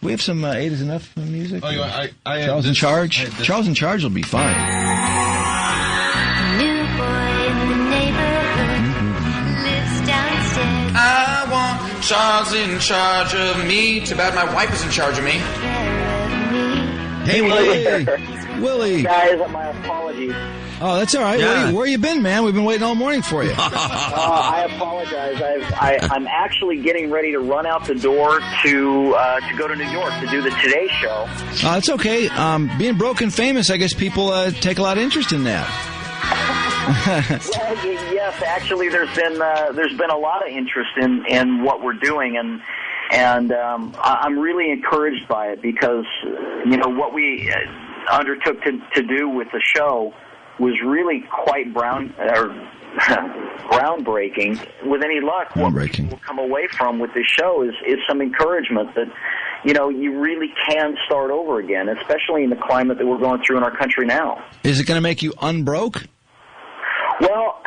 We have some 8 is Enough music. Oh, I Charles in Charge. Charles in Charge will be fine. New boy in the neighborhood lives downstairs. I want Charles in charge of me. Too bad my wife is in charge of me. Hey, Willie. Willie. Guys, my apologies. Oh, that's all right. Yeah. Where you been, man? We've been waiting all morning for you. I apologize. I'm actually getting ready to run out the door to go to New York to do the Today Show. It's okay. Being broke and famous, I guess people take a lot of interest in that. Well, yes, actually, there's been a lot of interest in what we're doing, and I'm really encouraged by it because what we undertook to do with the show was really quite groundbreaking. With any luck, what we'll come away from with this show is some encouragement that you really can start over again, especially in the climate that we're going through in our country now. Is it going to make you unbroke? Well,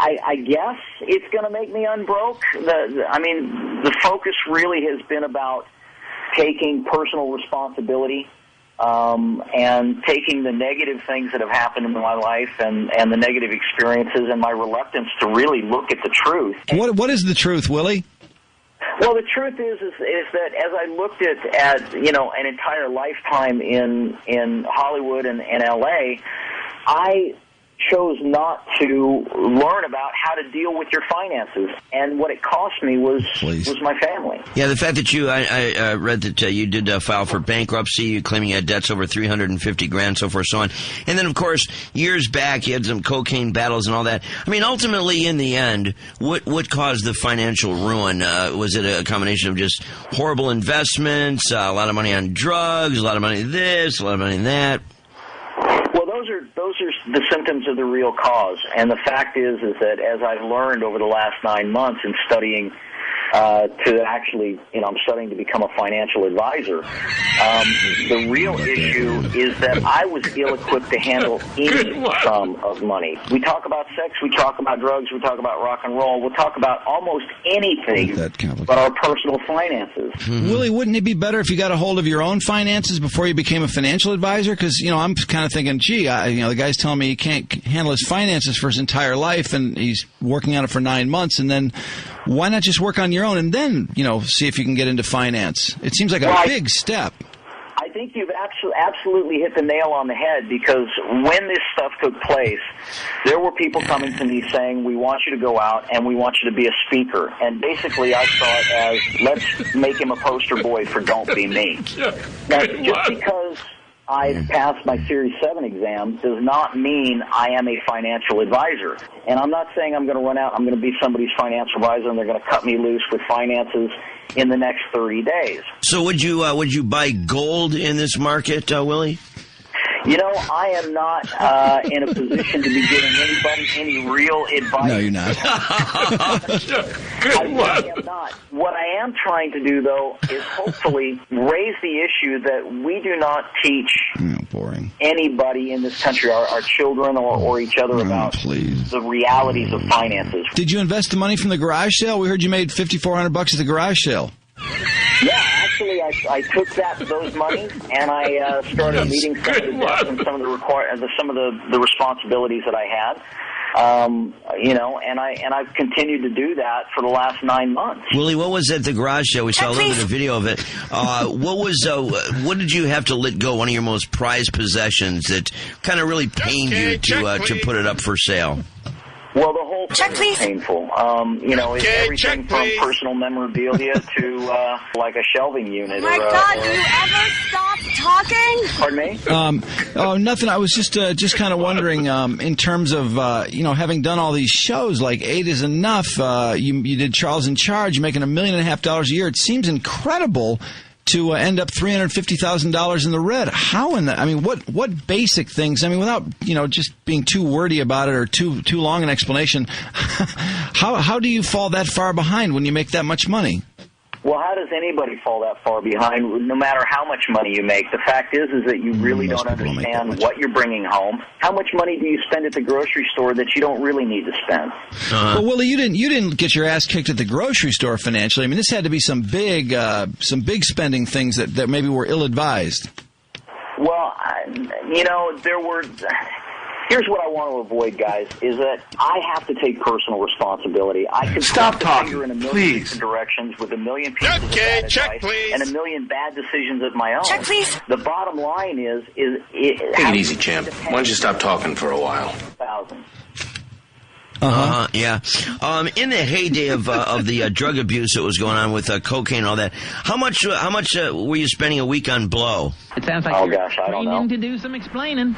I guess it's going to make me unbroke. The focus really has been about taking personal responsibility and taking the negative things that have happened in my life and the negative experiences and my reluctance to really look at the truth. What is the truth, Willie? Well, the truth is that as I looked at an entire lifetime in Hollywood and L.A., I chose not to learn about how to deal with your finances, and what it cost me was my family. Yeah, the fact that I read that you did file for bankruptcy, you claiming you had debts over $350,000, so forth, so on, and then of course years back you had some cocaine battles and all that. I mean, ultimately, in the end, what caused the financial ruin? Was it a combination of just horrible investments, a lot of money on drugs, a lot of money this, a lot of money that? Well, those are the symptoms of the real cause, and the fact is that as I've learned over the last 9 months in studying to actually, I'm studying to become a financial advisor. The real issue is that I was ill-equipped to handle any sum of money. We talk about sex, we talk about drugs, we talk about rock and roll, we'll talk about almost anything but our personal finances. Mm-hmm. Willie, wouldn't it be better if you got a hold of your own finances before you became a financial advisor? Because, I'm kind of thinking, gee, the guy's telling me he can't handle his finances for his entire life, and he's working on it for 9 months, and then why not just work on your own and then, see if you can get into finance? It seems like a big step. I think you've absolutely hit the nail on the head, because when this stuff took place, there were people coming to me saying, we want you to go out and we want you to be a speaker. And basically I saw it as, let's make him a poster boy for Don't Be Me. Now, just because I've passed my Series 7 exam does not mean I am a financial advisor. And I'm not saying I'm going to run out, I'm going to be somebody's financial advisor and they're going to cut me loose with finances in the next 30 days. So would you buy gold in this market, Willie? I am not in a position to be giving anybody any real advice. No, you're not. I really am not. What I am trying to do, though, is hopefully raise the issue that we do not teach anybody in this country, our children or each other, about the realities of finances. Did you invest the money from the garage sale? We heard you made $5,400 at the garage sale. Yeah, actually, I took those monies and I started meeting some of the debts and some of the responsibilities that I had. And I've continued to do that for the last 9 months. Willie, what was at the garage sale? We saw a little bit of video of it. What did you have to let go? One of your most prized possessions that kind of really pained you to put it up for sale? Well, the whole thing is painful. It's everything from personal memorabilia to like a shelving unit. My God, do you ever stop talking? Pardon me? Nothing. I was just kind of wondering, in terms of having done all these shows, like 8 is Enough. You did Charles in Charge, making $1.5 million a year. It seems incredible to end up $350,000 in the red. How in that? I mean, what basic things? I mean, without just being too wordy about it or too long an explanation. How do you fall that far behind when you make that much money? Well, how does anybody fall that far behind, no matter how much money you make? The fact is that you really Most don't people don't make that understand much. what you're bringing home. How much money do you spend at the grocery store that you don't really need to spend? Well, Willie, you didn't get your ass kicked at the grocery store financially. I mean, this had to be some big spending things that maybe were ill-advised. Well, there were... Here's what I want to avoid, guys, is that I have to take personal responsibility. I could Stop point the talking, finger in a million please. different directions with a million pieces of Okay, bad check, advice please. and a million bad decisions of my own. Check, please. The bottom line is Take it easy, champ. Why don't you stop talking for a while? Yeah. In the heyday of the drug abuse that was going on with cocaine and all that, how much were you spending a week on blow? It sounds like I don't know. to do some explaining.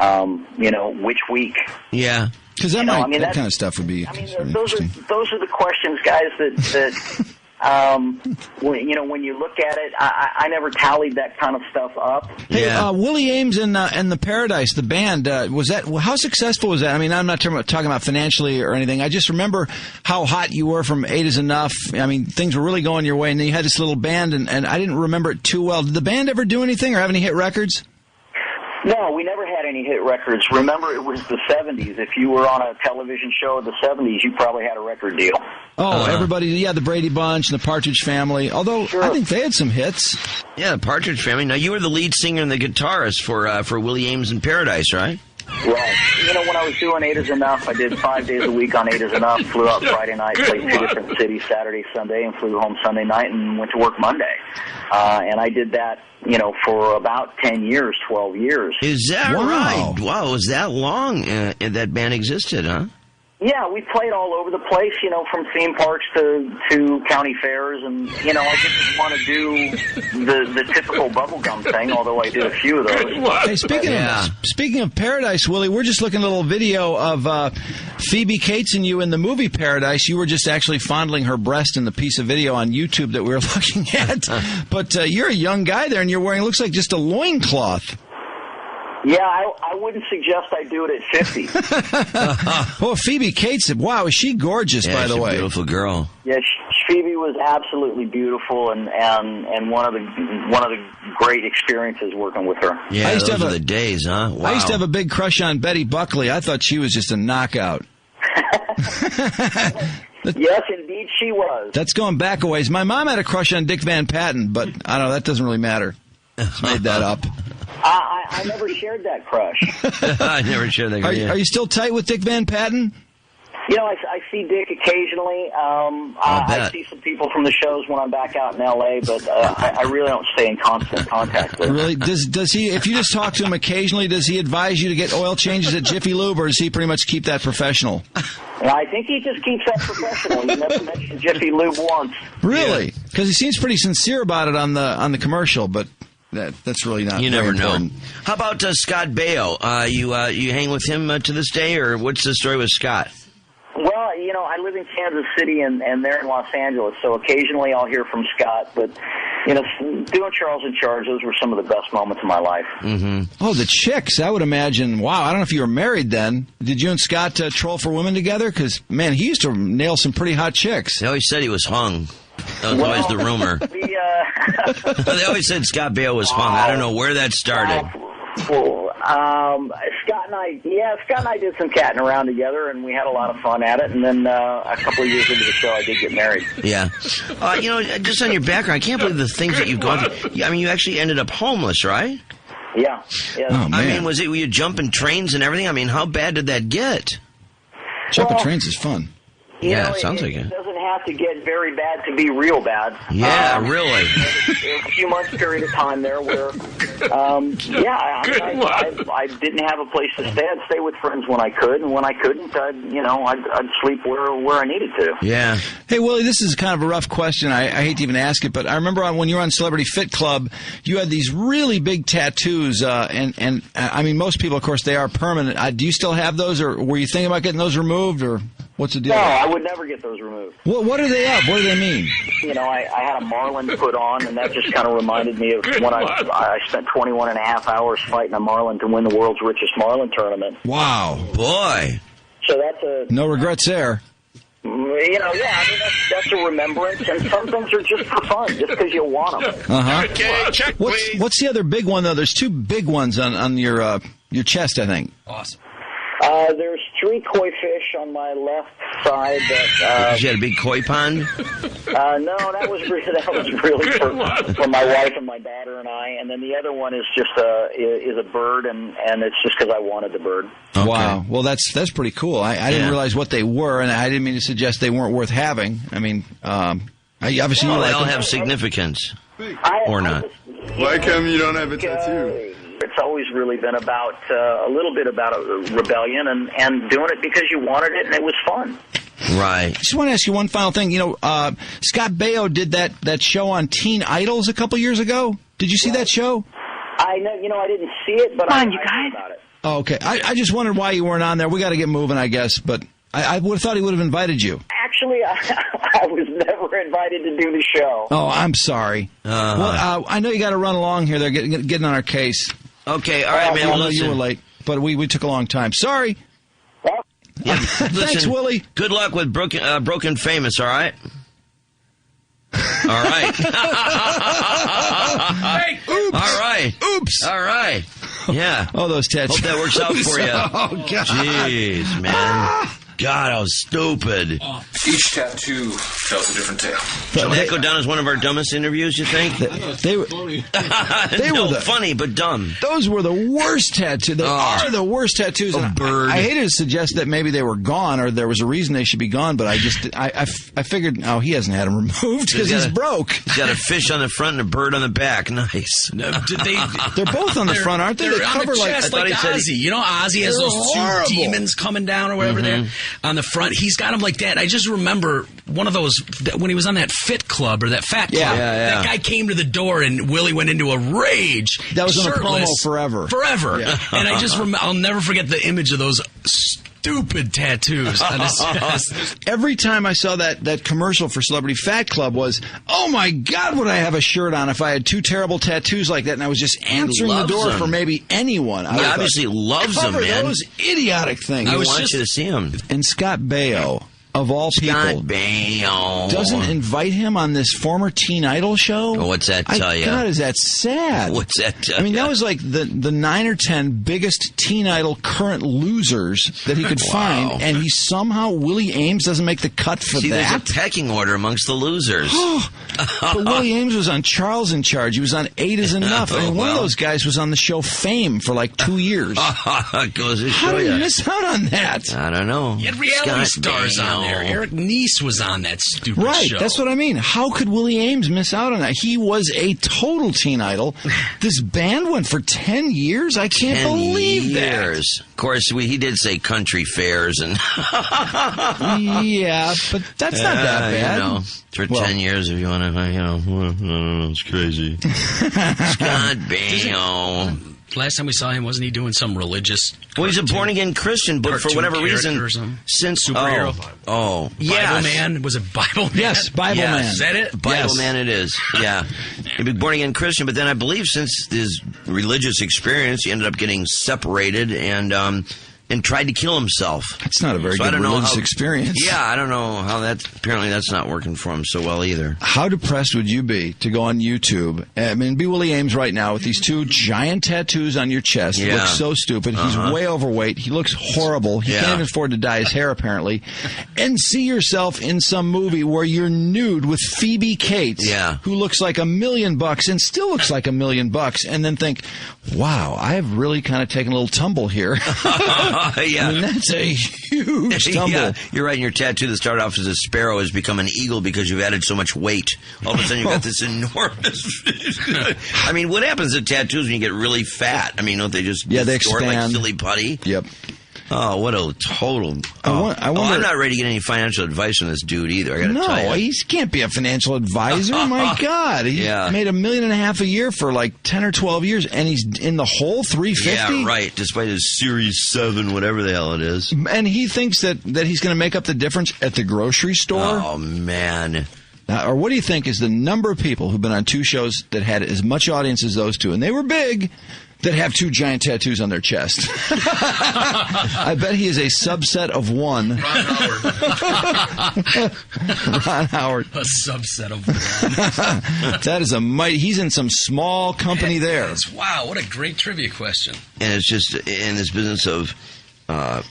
Which week? Yeah. Because that that kind of stuff would be I mean, sort of those interesting. are the questions, guys, that when you look at it, I never tallied that kind of stuff up. Hey, Yeah. Willie Aames and the Paradise, the band, how successful was that? I mean, I'm not talking about financially or anything. I just remember how hot you were from 8 Is Enough. I mean, things were really going your way, and then you had this little band, and I didn't remember it too well. Did the band ever do anything or have any hit records? No, we never had any hit records. Remember, it was the 70s. If you were on a television show of the 70s, you probably had a record deal. Oh, everybody, the Brady Bunch and the Partridge Family, although Sure. I think they had some hits. Yeah, the Partridge Family. Now, you were the lead singer and the guitarist for Willie Aames and Paradise, right? Right. When I was doing 8 Is Enough, I did 5 days a week on 8 Is Enough, flew out Friday night, played 2 different cities, Saturday, Sunday, and flew home Sunday night and went to work Monday. And I did that, for about 10 years, 12 years. Is that Wow. right? Wow, was that long that band existed, huh? Yeah, we played all over the place, from theme parks to county fairs, and, I didn't want to do the typical bubblegum thing, although I did a few of those. Hey, speaking of Paradise, Willie, we're just looking at a little video of Phoebe Cates and you in the movie Paradise. You were just actually fondling her breast in the piece of video on YouTube that we were looking at. But you're a young guy there, and you're wearing, looks like just a loincloth. Yeah, I wouldn't suggest I do it at 50. Oh, Phoebe Cates, wow, is she gorgeous, Yeah, by she's the a way. beautiful girl. Yeah, Phoebe was absolutely beautiful, and one of the great experiences working with her. Yeah, I used to those have are the days, huh? Wow. I used to have a big crush on Betty Buckley. I thought she was just a knockout. Yes, indeed, she was. That's going back a ways. My mom had a crush on Dick Van Patten, but I don't know, that doesn't really matter. Just made that up. I never shared that crush. I never shared that. Are you still tight with Dick Van Patten? I see Dick occasionally. I bet. see some people from the shows when I'm back out in L.A., but I really don't stay in constant contact with him. Really? Does he? If you just talk to him occasionally, does he advise you to get oil changes at Jiffy Lube, or does he pretty much keep that professional? And I think he just keeps that professional. He never mentioned Jiffy Lube once. Really? Because he seems pretty sincere about it on the commercial, but that's really not. You very never know. important. How about Scott Baio? You hang with him to this day, or what's the story with Scott? Well, I live in Kansas City and they're in Los Angeles, so occasionally I'll hear from Scott. But, doing Charles in Charge, those were some of the best moments of my life. Mm-hmm. Oh, the chicks! I would imagine. Wow, I don't know if you were married then. Did you and Scott troll for women together? Because man, he used to nail some pretty hot chicks. They always said he was hung. That was always the rumor. They always said Scott Baio was hung. I don't know where that started. Scott and I did some catting around together, and we had a lot of fun at it. And then a couple of years into the show, I did get married. Yeah. Just on your background, I can't believe the things that you've gone through. I mean, you actually ended up homeless, right? Yeah. Oh, man. I mean, were you jumping trains and everything? I mean, how bad did that get? Jumping trains is fun. Yeah, it sounds like it. It doesn't have to get very bad to be real bad. Yeah, really. There's a few months period of time there where, I didn't have a place to stay. I'd stay with friends when I could, and when I couldn't, I'd sleep where I needed to. Yeah. Hey, Willie, this is kind of a rough question. I hate to even ask it, but I remember when you were on Celebrity Fit Club, you had these really big tattoos, and I mean, most people, of course, they are permanent. Do you still have those, or were you thinking about getting those removed, or what's the deal? No, I would never get those removed. What are they of? What do they mean? I had a marlin put on, and that just kind of reminded me of when I spent 21 and a half hours fighting a marlin to win the world's richest marlin tournament. Wow. Boy. So that's No regrets there. No that's a remembrance, and some things are just for fun, just because you want them. Okay, check, please. What's the other big one, though? There's two big ones on your chest, I think. Awesome. There's 3 koi fish on my left side. That you had a big koi pond? no, that was really for my wife and my daughter and I. And then the other one is just a bird, and it's just because I wanted the bird. Okay. Wow. Well, that's pretty cool. I didn't realize what they were, and I didn't mean to suggest they weren't worth having. I mean, obviously you they like all them. have significance, or not. Why come you don't have a tattoo? It's always really been about a little bit about a rebellion and doing it because you wanted it and it was fun. Right. I just want to ask you one final thing. Scott Baio did that show on Teen Idols a couple years ago. Did you see that show? I know. I didn't see it, but I heard about it. Oh, okay. I just wondered why you weren't on there. We got to get moving, I guess. But I would have thought he would have invited you. Actually, I was never invited to do the show. Oh, I'm sorry. Well, I know you got to run along here. They're getting on our case. Okay, all right, man. Well, listen. You were late, but we took a long time. Sorry. Yeah, Thanks, Willie. Good luck with Broken Famous, all right? All right. Hey, oops. All right. Oops. All right. Yeah. Oh, those tattoos. Hope that works out for you. Oh, God. Jeez, man. God, I was stupid. Each tattoo tells a different tale. Shall that go down as one of our dumbest interviews, you think? They were funny, but dumb. Those were the worst tattoos. They are the worst tattoos. A bird. I hated to suggest that maybe they were gone or there was a reason they should be gone, but I figured, he hasn't had them removed because he's broke. He's got a fish on the front and a bird on the back. Nice. They're both on the front, aren't they? They're They on cover the chest like Ozzy. You know, Ozzy has those horrible. 2 demons coming down or whatever there on the front. He's got them like that. I just remember one of those when he was on that Fit Club or that Fat Club. That guy came to the door and Willie went into a rage. That was on a shirtless, promo forever. Yeah. And I just I'll never forget the image of those stupid tattoos on his chest. Every time I saw that commercial for Celebrity Fat Club was, oh my God, would I have a shirt on if I had 2 terrible tattoos like that? And I was just answering the door for maybe anyone. He obviously loves them, man. Those idiotic things. I want you to see him. And Scott Baio, of all people, doesn't invite him on this former Teen Idol show. Oh, what's that tell you? God, is that sad? What's that tell I mean, you? that was like the 9 or 10 biggest Teen Idol current losers that he could find, and he somehow, Willie Aames doesn't make the cut for See, that. there's a pecking order amongst the losers. But Willie Aames was on Charles in Charge. He was on 8 is Enough. I mean, one of those guys was on the show Fame for like 2 years. Goes to How show did you. you miss out on that? I don't know. You had reality Scott stars on there. Eric Nies was on that stupid show. Right, that's what I mean. How could Willie Aames miss out on that? He was a total teen idol. This band went for 10 years? I can't believe that. Of course, he did say country fairs and yeah, but that's not that bad. You know, for 10 years, if you want to, it's crazy. Scott Baio. Last time we saw him, wasn't he doing some religious? Well, he's a born-again Christian, but for whatever reason, since superhero. yeah, Bible Man, was it Bible Man? Yes, Bible Man. Is that it? Bible Man, it is. Yeah, he'd be born-again Christian, but then I believe since his religious experience, he ended up getting separated and tried to kill himself. That's not a very good religious experience. Yeah, I don't know how apparently that's not working for him so well either. How depressed would you be to go on YouTube? I mean, be Willie Aames right now with these 2 giant tattoos on your chest. He looks so stupid. He's way overweight. He looks horrible. He can't even afford to dye his hair, apparently. And see yourself in some movie where you're nude with Phoebe Cates, who looks like $1 million and still looks like $1 million, and then think, wow, I have really kind of taken a little tumble here. Yeah. I mean, that's a huge tumble. Yeah, you're right. In your tattoo that started off as a sparrow has become an eagle because you've added so much weight. All of a sudden, you've got this enormous... I mean, what happens to tattoos when you get really fat? I mean, don't they just they distort like expand. silly putty? Yep. Oh, what a total... I wonder, I'm not ready to get any financial advice from this dude either, I got to tell you. No, he can't be a financial advisor. My God. He made $1.5 million a year for like 10 or 12 years, and he's in the whole 350? Yeah, right, despite his Series 7, whatever the hell it is. And he thinks that he's going to make up the difference at the grocery store? Oh, man. Or what do you think is the number of people who've been on 2 shows that had as much audience as those 2, and they were big, that have 2 giant tattoos on their chest. I bet he is a subset of one. Ron Howard. Ron Howard. A subset of one. That is a mighty... He's in some small company there. Wow, what a great trivia question. And it's just in this business of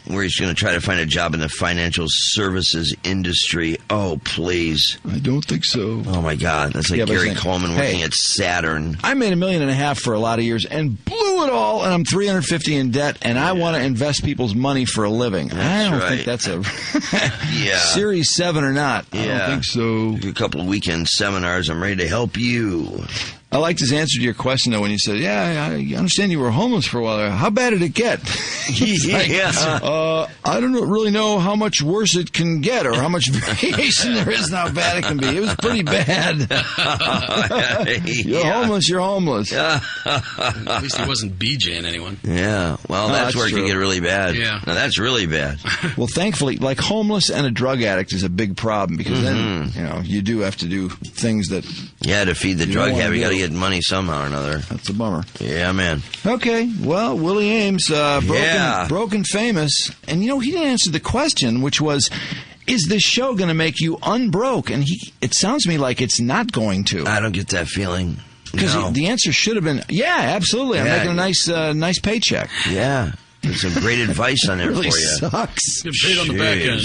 where he's going to try to find a job in the financial services industry. Oh, please. I don't think so. Oh, my God. That's like Gary Coleman working at Saturn. I made $1.5 million for a lot of years and blew it all, and I'm $350 in debt, and I want to invest people's money for a living. I don't think that's a Series 7 or not. I don't think so. A couple of weekend seminars. I'm ready to help you. I liked his answer to your question, though, when you said, I understand you were homeless for a while. How bad did it get? I don't really know how much worse it can get or how much variation there is and how bad it can be. It was pretty bad. You're homeless. At least he wasn't BJing anyone. Yeah. Well, that's where it can get really bad. Yeah. Now, that's really bad. Well, thankfully, like homeless and a drug addict is a big problem because then, you do have to do things that... Yeah, to feed the drug habit, you got to get money somehow or another. That's a bummer. Yeah, man. Okay, well, Willie Aames, broken famous. And, he didn't answer the question, which was, is this show going to make you unbroke? And it sounds to me like it's not going to. I don't get that feeling. Because the answer should have been, absolutely. I'm making a nice paycheck. Yeah. There's some great advice on there really for you. Sucks. Get paid on the back end.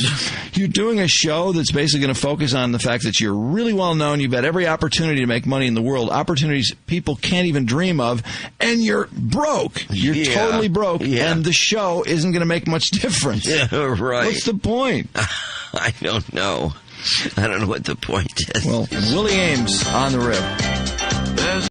You're doing a show that's basically going to focus on the fact that you're really well known. You've got every opportunity to make money in the world, opportunities people can't even dream of, and you're broke. You're totally broke, and the show isn't going to make much difference. Yeah, right. What's the point? I don't know. I don't know what the point is. Well, Willie Aames on the RIF.